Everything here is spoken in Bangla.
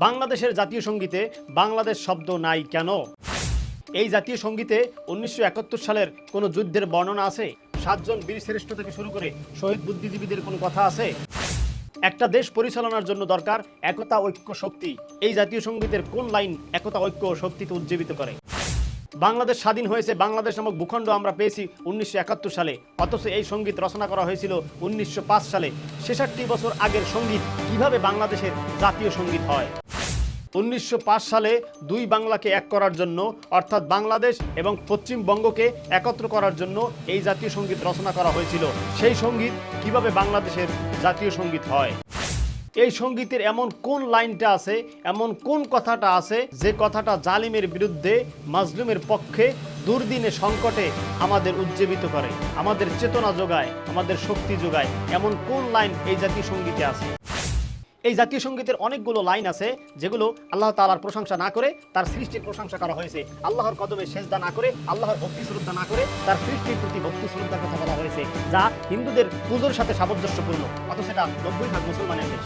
বাংলাদেশের জাতীয় সঙ্গীতে বাংলাদেশ শব্দ নাই কেন? এই জাতীয় সঙ্গীতে 1971 সালের কোনো যুদ্ধের বর্ণনা আছে? 7 জন বীরশ্রেষ্ঠ থেকে শুরু করে শহীদ বুদ্ধিজীবীদের কোনো কথা আছে? একটা দেশ পরিচালনার জন্য দরকার একতা, ঐক্য, শক্তি। এই জাতীয় সঙ্গীতের কোন লাইন একতা, ঐক্য ও শক্তিকে উজ্জীবিত করে? বাংলাদেশ স্বাধীন হয়েছে, বাংলাদেশ নামক ভূখণ্ড আমরা পেয়েছি 1971 সালে, অথচ এই সঙ্গীত রচনা করা হয়েছিল 1905 সালে। 66 বছর আগের সঙ্গীত কিভাবে বাংলাদেশের জাতীয় সঙ্গীত হয়? 1905 সালে দুই বাংলাকে এক করার জন্য, অর্থাৎ বাংলাদেশ এবং পশ্চিমবঙ্গকে একত্র করার জন্য এই জাতীয় সঙ্গীত রচনা করা হয়েছিল। সেই সঙ্গীত কিভাবে বাংলাদেশের জাতীয় সঙ্গীত হয়? এই সঙ্গীতের এমন কোন লাইনটা আছে, এমন কোন কথাটা আছে যে কথাটা জালিমের বিরুদ্ধে, মাজলুমের পক্ষে, দুর্দিনে সংকটে আমাদের উজ্জীবিত করে, আমাদের চেতনা যোগায়, আমাদের শক্তি যোগায়? এমন কোন লাইন এই জাতীয় সঙ্গীতে আছে? এই জাতীয় সঙ্গীতের অনেকগুলো লাইন আছে যেগুলো আল্লাহ তাআলার প্রশংসা না করে তার সৃষ্টির প্রশংসা করা হয়েছে। আল্লাহর কদমে সেজদা না করে, আল্লাহর ভক্তি শ্রদ্ধা না করে তার সৃষ্টির প্রতি ভক্তি শ্রদ্ধার কথা বলা হয়েছে, যা হিন্দুদের পুজোর সাথে সামঞ্জস্যপূর্ণ, অথচ সেটা 90% মুসলমানের দেশ।